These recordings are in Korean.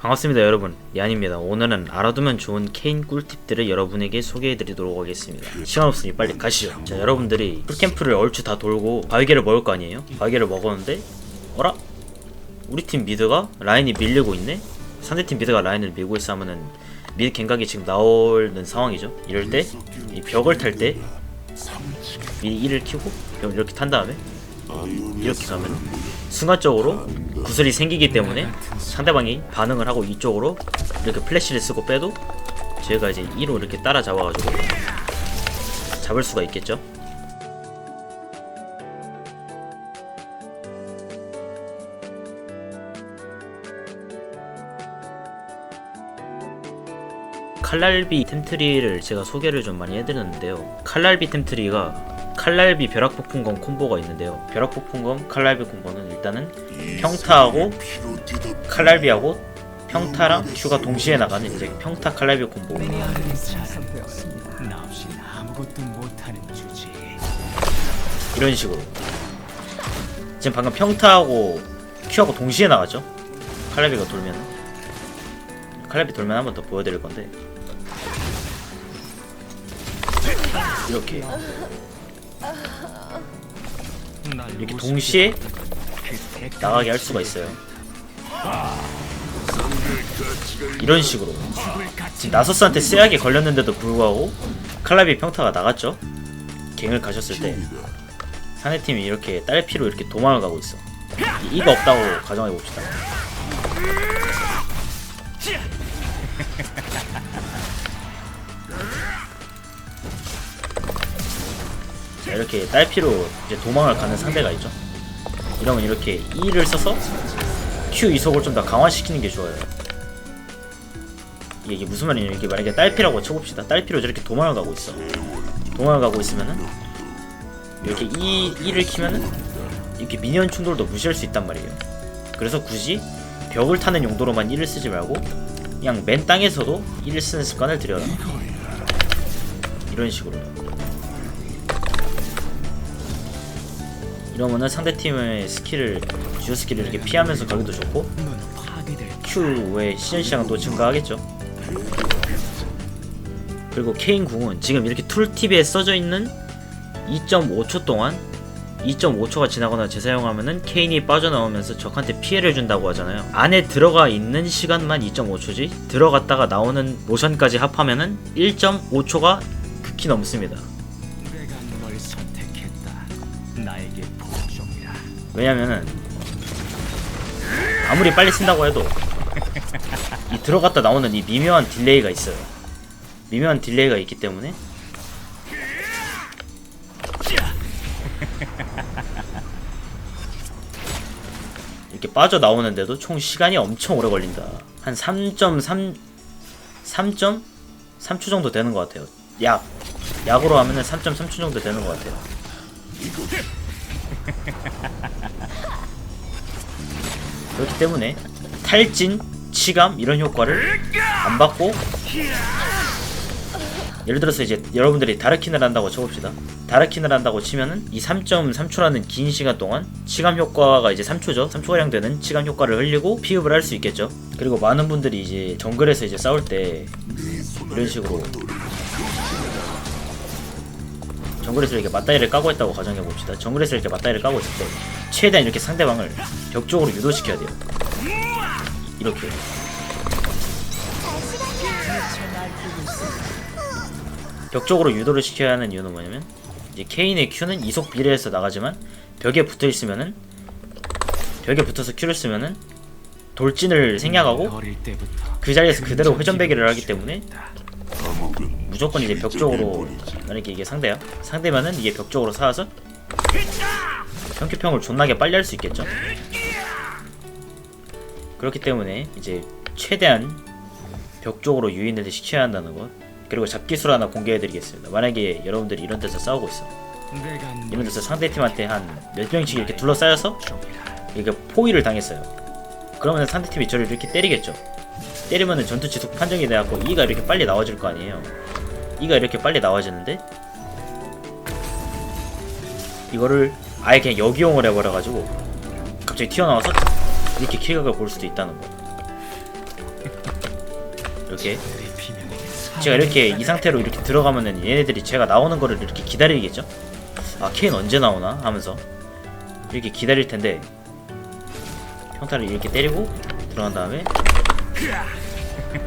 반갑습니다 여러분, 야입니다. 오늘은 알아두면 좋은 케인 꿀팁들을 여러분에게 소개해드리도록 하겠습니다. 시간 없으니 빨리 가시죠. 자, 여러분들이 풀캠프를 얼추 다 돌고 바위개를 먹을 거 아니에요? 바위개를 먹었는데 어라? 우리 팀 미드가 라인이 밀리고 있네? 상대팀 미드가 라인을 밀고 있어 하면은 미드 갱각이 지금 나오는 상황이죠. 이럴 때 이 벽을 탈 때 미리 1을 키고 벽을 이렇게 탄 다음에 이렇게 가면 순간적으로 구슬이 생기기 때문에 상대방이 반응을 하고 이쪽으로 이렇게 플래시를 쓰고 빼도 저희가 이제 2로 이렇게 따라 잡아가지고 잡을 수가 있겠죠. 칼날비 템트리를 제가 소개를 좀 많이 해드렸는데요. 칼날비 템트리가 칼날비 벼락폭풍검 콤보가 있는데요. 벼락폭풍검 칼날비 콤보는 일단은 평타하고 칼날비하고 평타랑 큐가 동시에 나가는 이제 평타 칼날비 콤보. 이런 식으로 지금 방금 평타하고 큐하고 동시에 나갔죠. 칼날비가 돌면은 칼날비 돌면 한 번 더 보여드릴 건데 이렇게 동시에 나가게 할 수가 있어요. 이런 식으로 지금 나서스한테 쎄하게 걸렸는데도 불구하고 칼날비 평타가 나갔죠. 갱을 가셨을 때 상대팀이 이렇게 딸피로 이렇게 도망을 가고 있어. 이가 없다고 가정해봅시다. 자, 이렇게 딸피로 이제 도망을 가는 상대가 있죠. 이러면 이렇게 E를 써서 Q 이속을 좀 더 강화시키는 게 좋아요. 이게 무슨 말이냐, 이게 만약에 딸피라고 쳐봅시다. 딸피로 저렇게 도망을 가고 있어. 도망을 가고 있으면은 이렇게 E를 키면은 이렇게 미니언 충돌도 무시할 수 있단 말이에요. 그래서 굳이 벽을 타는 용도로만 E를 쓰지 말고 그냥 맨 땅에서도 E를 쓰는 습관을 들여라. 이런 식으로. 이러면은 상대팀의 스킬을 주요 스킬을 이렇게 피하면서 가기도 좋고 Q 외에 시전 시장은 또 증가하겠죠. 그리고 케인 궁은 지금 이렇게 툴팁에 써져 있는 2.5초 동안 2.5초가 지나거나 재사용하면은 케인이 빠져나오면서 적한테 피해를 준다고 하잖아요. 안에 들어가 있는 시간만 2.5초지 들어갔다가 나오는 모션까지 합하면은 1.5초가 극히 넘습니다. 왜냐면은 아무리 빨리 쓴다고 해도 이 들어갔다 나오는 이 미묘한 딜레이가 있어요. 미묘한 딜레이가 있기 때문에 이렇게 빠져나오는데도 총 시간이 엄청 오래 걸린다. 한 3.3초 정도 되는 것 같아요. 약으로 하면은 3.3초 정도 되는 것 같아요. 그렇기 때문에 탈진, 치감 이런 효과를 안 받고, 예를 들어서 이제 여러분들이 다르킨을 한다고 쳐봅시다. 다르킨을 한다고 치면은 이 3.3초라는 긴 시간 동안 치감 효과가 이제 3초죠. 3초가량 되는 치감 효과를 흘리고 피흡을 할 수 있겠죠. 그리고 많은 분들이 이제 정글에서 이제 싸울 때 이런 식으로 정글에서 이렇게 맞다이를 까고 있다고 가정해봅시다. 정글에서 이렇게 맞다이를 까고 있을 때 최대한 이렇게 상대방을 벽 쪽으로 유도시켜야 돼요. 이렇게 벽 쪽으로 유도를 시켜야 하는 이유는 뭐냐면 이제 케인의 Q는 이속 비례해서 나가지만 벽에 붙어 있으면은 벽에 붙어서 Q를 쓰면은 돌진을 생략하고 그 자리에서 그대로 회전배기를 하기 때문에 무조건 이제 벽 쪽으로, 만약에 이게 상대면은 이게 벽 쪽으로 쌓아서 평큐평을 존나게 빨리 할 수 있겠죠. 그렇기 때문에 이제 최대한 벽 쪽으로 유인을 시켜야 한다는 것. 그리고 잡기술 하나 공개해드리겠습니다. 만약에 여러분들이 이런 데서 싸우고 있어. 이런 데서 상대팀한테 한 몇 명씩 이렇게 둘러싸여서 이렇게 포위를 당했어요. 그러면 상대팀이 저를 이렇게 때리겠죠. 때리면은 전투 지속 판정이 돼갖고 E가 이렇게 빨리 나와질 거 아니에요. E가 이렇게 빨리 나와지는데 이거를 아예 그냥 역이용을 해버려가지고 갑자기 튀어나와서 이렇게 킬각을 볼 수도 있다는 거. 이렇게 제가 이렇게 이 상태로 이렇게 들어가면은 얘네들이 제가 나오는 거를 이렇게 기다리겠죠? 아 케인 언제 나오나 하면서 이렇게 기다릴 텐데 평타를 이렇게 때리고 들어간 다음에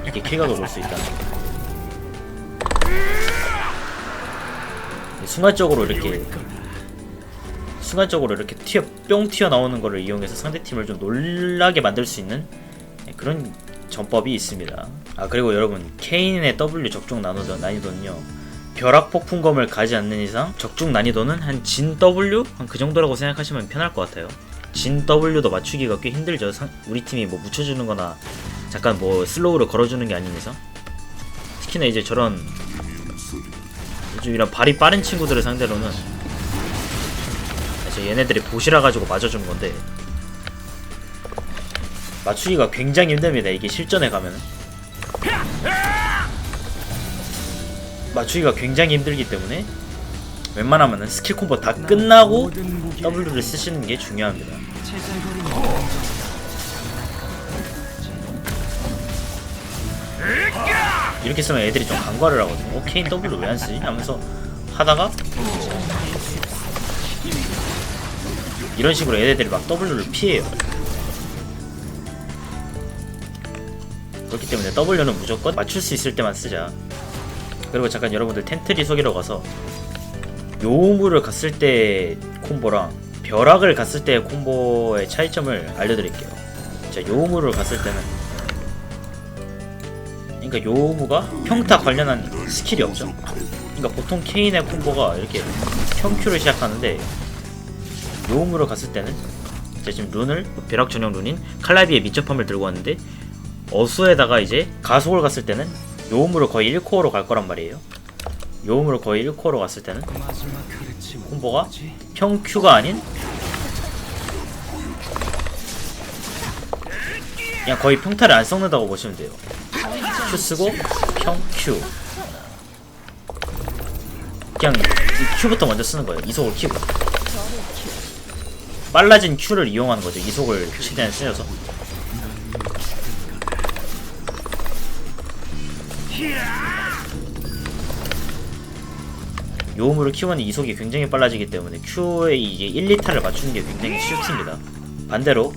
이렇게 킬각을 볼 수 있다는 거. 순간적으로 이렇게 뿅 튀어 나오는 거를 이용해서 상대팀을 좀 놀라게 만들 수 있는 그런 전법이 있습니다. 아 그리고 여러분 케인의 W 적중 난이도는요 벼락 폭풍검을 가지 않는 이상 적중 난이도는 한 진 W? 한 그 정도라고 생각하시면 편할 것 같아요. 진 W도 맞추기가 꽤 힘들죠. 우리 팀이 뭐 묻혀주는 거나 잠깐 뭐 슬로우를 걸어주는 게 아닌 이상. 특히나 이제 저런 요즘 이런 발이 빠른 친구들을 상대로는 얘네들이 보시라 가지고 맞아주는 건데 맞추기가 굉장히 힘듭니다. 이게 실전에 가면은 맞추기가 굉장히 힘들기 때문에 웬만하면은 스킬 콤보 다 끝나고 W를 쓰시는 게 중요합니다. 이렇게 쓰면 애들이 좀 간과를 하거든요. 케인 W 왜 안 쓰지? 하면서 하다가 이런 식으로 애들이 막 W를 피해요. 그렇기 때문에 W는 무조건 맞출 수 있을 때만 쓰자. 그리고 잠깐 여러분들 텐트리 속이러 가서 요우무를 갔을 때 콤보랑 벼락을 갔을 때 콤보의 차이점을 알려드릴게요. 자, 요우무를 갔을 때는 그러니까 요우무가 평타 관련한 스킬이 없죠. 그러니까 보통 케인의 콤보가 이렇게 평큐를 시작하는데 요우무를 갔을 때는 제가 지금 룬을 벼락 전용 룬인 칼라비의 미접함을 들고 왔는데 어수에다가 이제 가속을 갔을 때는 요우무를 거의 1코어로 갈 거란 말이에요. 요우무를 거의 1코어로 갔을 때는 콤보가 평큐가 아닌 그냥 거의 평타를 안 썩는다고 보시면 돼요. 큐 쓰고 평큐 그냥 이 큐부터 먼저 쓰는 거예요. 이속을 키고 빨라진 큐를 이용하는 거죠. 이속을 최대한 쓰여서 요음으로 Q1이 이속이 굉장히 빨라지기 때문에 Q의 이게 1, 2타를 맞추는 게 굉장히 쉽습니다. 반대로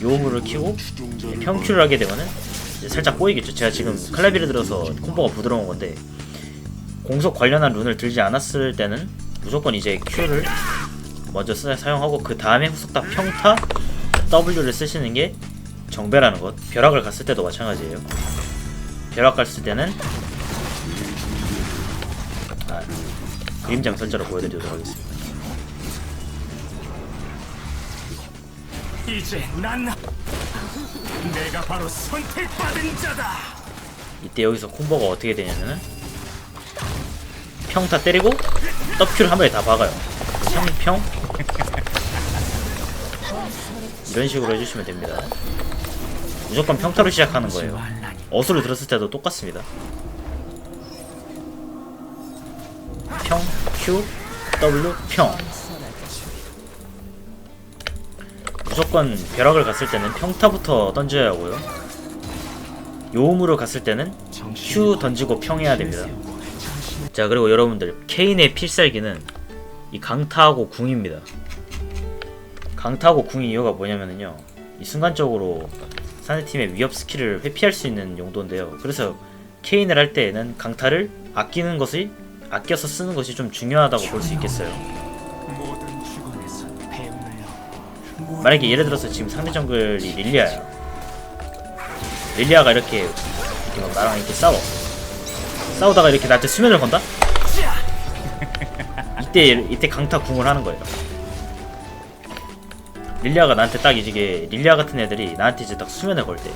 요음으로 키고 평큐를 하게 되면은 이제 살짝 꼬이겠죠. 제가 지금 칼라비를 들어서 콤보가 부드러운 건데 공속 관련한 룬을 들지 않았을 때는 무조건 이제 Q를 먼저 사용하고 그 다음에 후속타 평타 W를 쓰시는 게 정배라는 것. 벼락을 갔을 때도 마찬가지예요. 벼락 갔을 때는 그림장 설자로 보여드리도록 하겠습니다. 이제 난 내가 바로 선택받은 자다. 이때 여기서 콤보가 어떻게 되냐면은 평타 때리고 W를 한 번에 다 박아요. 평 이런 식으로 해주시면 됩니다. 무조건 평타로 시작하는 거예요. 어수를 들었을 때도 똑같습니다. 평, Q, W, 평. 무조건 벼락을 갔을 때는 평타부터 던져야 하고요. 요음으로 갔을 때는 Q 던지고 평해야 됩니다. 자, 그리고 여러분들 케인의 필살기는 이 강타하고 궁입니다. 강타하고 궁의 이유가 뭐냐면요, 이 순간적으로 상대팀의 위협 스킬을 회피할 수 있는 용도인데요. 그래서 케인을 할 때에는 강타를 아껴서 쓰는 것이 좀 중요하다고 볼 수 있겠어요. 만약에 예를 들어서 지금 상대 정글이 릴리아야. 릴리아가 이렇게 막 나랑 이렇게 싸우다가 이렇게 나한테 수면을 건다? 이때 강타 궁을 하는 거예요. 릴리아가 나한테 딱 이제 릴리아 같은 애들이 나한테 이제 딱 수면을 걸 때,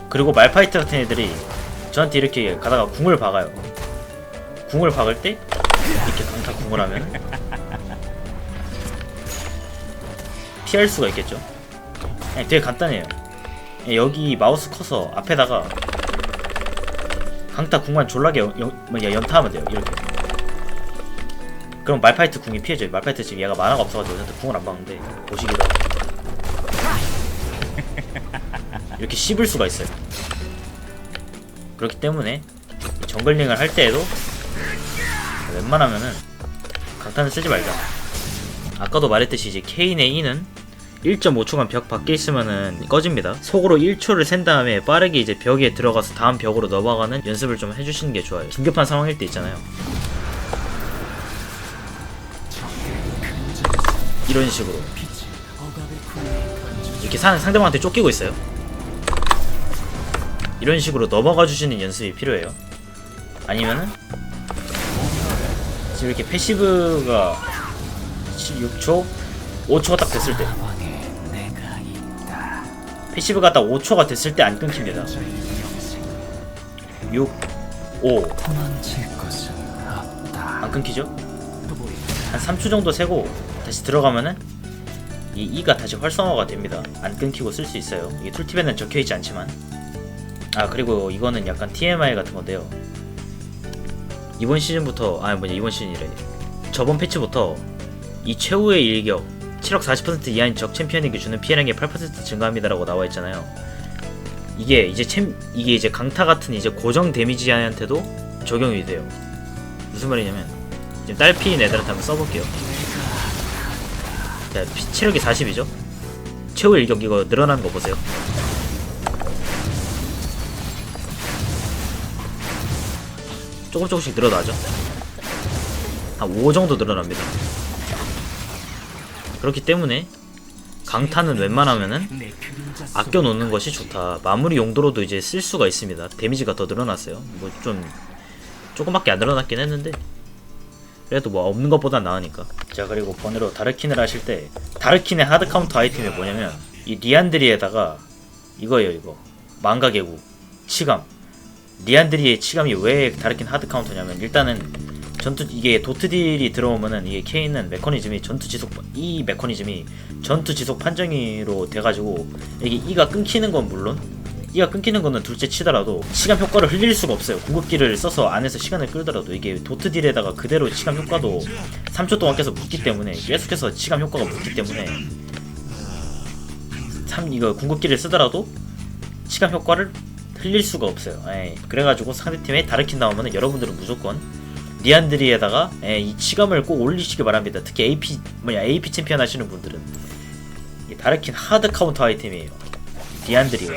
그리고 말파이트 같은 애들이 저한테 이렇게 가다가 궁을 박아요. 궁을 박을 때 이렇게 강타 궁을 하면 피할 수가 있겠죠. 되게 간단해요. 여기 마우스 커서 앞에다가 강타 궁만 졸라게 연타하면 돼요. 이렇게. 그럼 말파이트 궁이 피해져요. 말파이트 지금 얘가 만화가 없어가지고 저한테 궁을 안 박는데 보시기로 이렇게 씹을 수가 있어요. 그렇기 때문에 정글링을 할 때에도 웬만하면은 강타는 쓰지 말자. 아까도 말했듯이 이제 케인의 E는 1.5초간 벽 밖에 있으면은 꺼집니다. 속으로 1초를 센 다음에 빠르게 이제 벽에 들어가서 다음 벽으로 넘어가는 연습을 좀 해주시는 게 좋아요. 긴급한 상황일 때 있잖아요. 이런 식으로 이렇게 상대방한테 쫓기고 있어요. 이런 식으로 넘어가 주시는 연습이 필요해요. 아니면은 지금 이렇게 패시브가 16초, 5초가 딱 됐을 때, 패시브가 딱 5초가 됐을 때 안 끊깁니다. 6, 5 안 끊기죠? 한 3초 정도 세고 다시 들어가면은 이 E가 다시 활성화가 됩니다. 안 끊기고 쓸 수 있어요. 이게 툴팁에는 적혀있지 않지만. 아, 그리고 이거는 약간 TMI 같은 건데요. 이번 시즌부터, 이번 시즌이래. 저번 패치부터 이 최후의 일격 7억 40% 이하인 적 챔피언에게 주는 피해량이 8% 증가합니다라고 나와 있잖아요. 이게 이제 강타 같은 이제 고정 데미지한테도 적용이 돼요. 무슨 말이냐면 지금 딸피인 애들한테 한번 써볼게요. 자, 체력이 40이죠? 최후 일격 이거 늘어나는 거 보세요. 조금씩 늘어나죠? 한 5 정도 늘어납니다. 그렇기 때문에 강타는 웬만하면은 아껴놓는 것이 좋다. 마무리 용도로도 이제 쓸 수가 있습니다. 데미지가 더 늘어났어요. 뭐 좀 조금밖에 안 늘어났긴 했는데 그래도 뭐 없는 것보단 나으니까. 자, 그리고 번외로 다르킨을 하실 때 다르킨의 하드 카운터 아이템이 뭐냐면 이 리안드리에다가 이거예요. 이거 망가개구 치감. 리안드리의 치감이 왜 다르킨 하드 카운터냐면 일단은 이게 도트 딜이 들어오면은 이게 케인은 메커니즘이 이 메커니즘이 전투 지속 판정이로 돼가지고 이게 E가 끊기는 건 물론 E가 끊기는 거는 둘째 치더라도 시간 효과를 흘릴 수가 없어요. 궁극기를 써서 안에서 시간을 끌더라도 이게 도트 딜에다가 그대로 시간 효과도 3초 동안 계속 묻기 때문에 계속해서 시간 효과가 묻기 때문에 이거 궁극기를 쓰더라도 시간 효과를 흘릴 수가 없어요. 그래가지고 상대팀에 다르킨 나오면은 여러분들은 무조건 리안드리에다가 이 치감을 꼭 올리시기 바랍니다. 특히 AP 챔피언 하시는 분들은 이 다르킨 하드 카운터 아이템이에요. 리안드리가